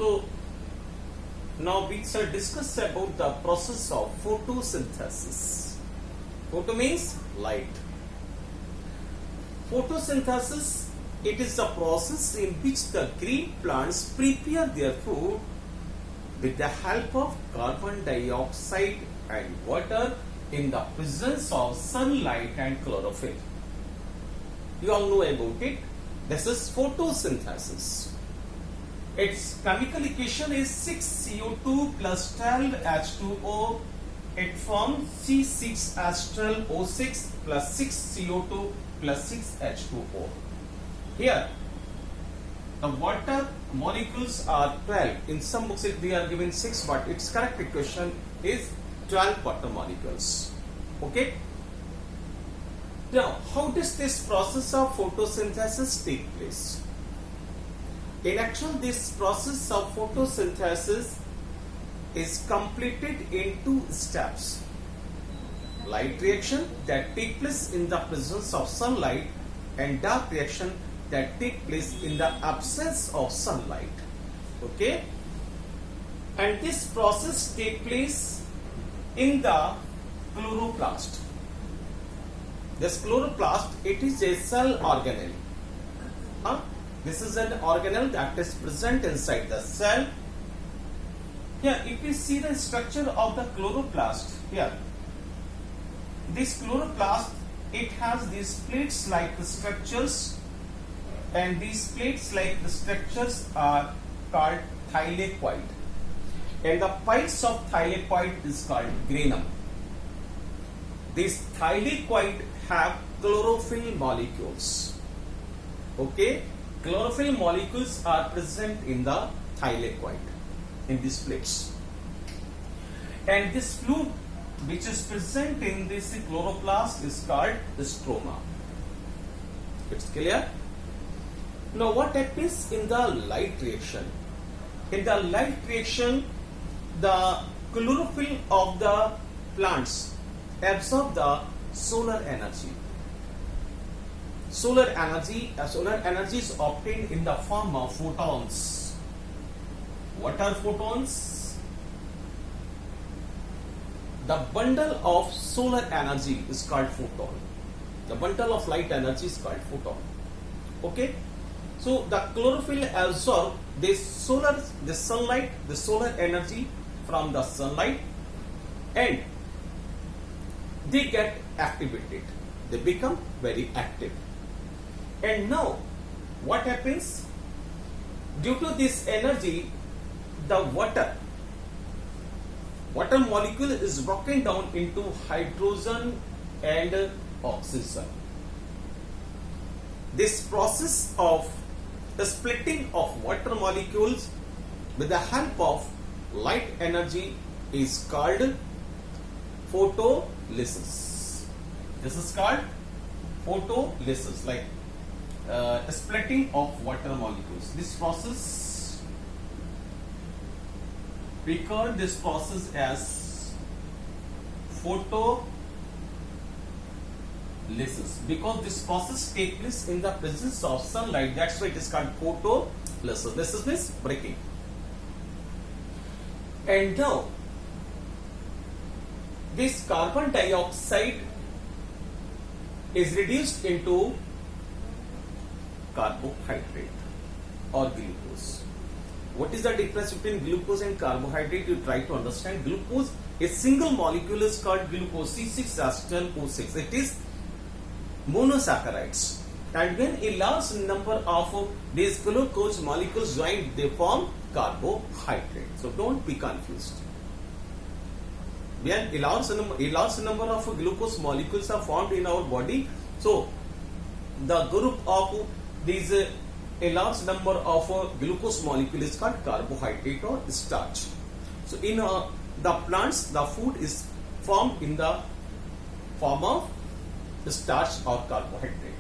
So now we shall discuss about the process of photosynthesis. Photo means light. Photosynthesis, it is the process in which the green plants prepare their food with the help of carbon dioxide and water in the presence of sunlight and chlorophyll. You all know about it. This is photosynthesis. Its chemical equation is 6CO2 plus 12H2O. It forms C6H12O6 plus 6CO2 plus 6H2O. Here, the water molecules are 12. In some books they are given 6, but its correct equation is 12 water molecules. Okay? Now, how does this process of photosynthesis take place? In actual, this process of photosynthesis is completed in two steps. Light reaction that take place in the presence of sunlight and dark reaction that take place in the absence of sunlight. Okay? And this process take place in the chloroplast. This chloroplast, it is a cell organelle. This is an organelle that is present inside the cell. Here, if you see the structure of the chloroplast, here, this chloroplast, it has these plates-like structures, and these plates-like structures are called thylakoid, and the piles of thylakoid is called granum. These thylakoid have chlorophyll molecules. Okay, chlorophyll molecules are present in the thylakoid, in these plates, and this fluid which is present in this chloroplast is called the stroma. It's clear? Now, what happens in the light reaction? In the light reaction, the chlorophyll of the plants absorb the solar energy. Solar energy is obtained in the form of photons. What are photons? The bundle of solar energy is called photon. The bundle of light energy is called photon. Okay? So the chlorophyll absorb the sunlight, the solar energy from the sunlight, and they get activated. They become very active. And now, what happens? Due to this energy, the water molecule is broken down into hydrogen and oxygen. This process of the splitting of water molecules with the help of light energy is called photolysis. This is called photolysis, like splitting of water molecules. This process, we call this process as photolysis because this process takes place in the presence of sunlight. That's why it is called photolysis. This means breaking. And now, this carbon dioxide is reduced into carbohydrate or glucose. What is the difference between glucose and carbohydrate? You try to understand. Glucose, a single molecule is called glucose, C6H12O6. It is monosaccharides. And when a large number of these glucose molecules join, they form carbohydrate. So don't be confused. When a large number of glucose molecules are formed in our body, so the group of these a large number of glucose molecule is called carbohydrate or starch. So in the plants, the food is formed in the form of starch or carbohydrate.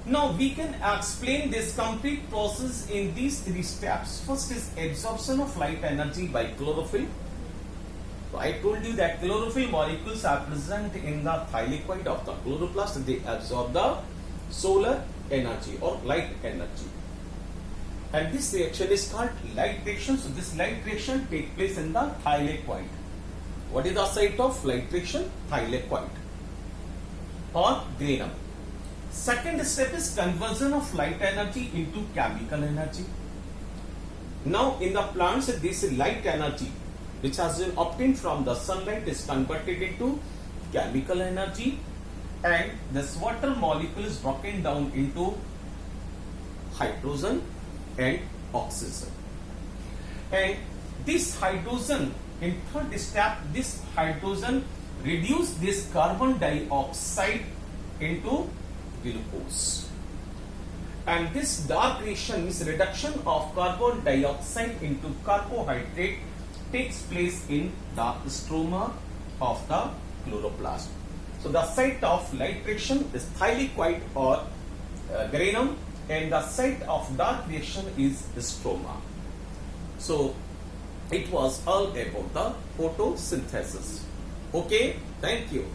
Now we can explain this complete process in these three steps. First is absorption of light energy by chlorophyll. So I told you that chlorophyll molecules are present in the thylakoid of the chloroplast. They absorb the solar energy or light energy. and this reaction is called light reaction. So this light reaction takes place in the Thiele point. What is the site of light reaction? Thiele point or granum. Second step is conversion of light energy into chemical energy. Now in the plants, this light energy which has been obtained from the sunlight is converted into chemical energy, and this water molecule is broken down into hydrogen and oxygen. And this hydrogen, in third step, this hydrogen reduce this carbon dioxide into glucose. And this dark reaction means reduction of carbon dioxide into carbohydrate takes place in the stroma of the chloroplast. So the site of light reaction is thylakoid or granum, and the site of dark reaction is stroma. So it was all about the photosynthesis. Okay, thank you.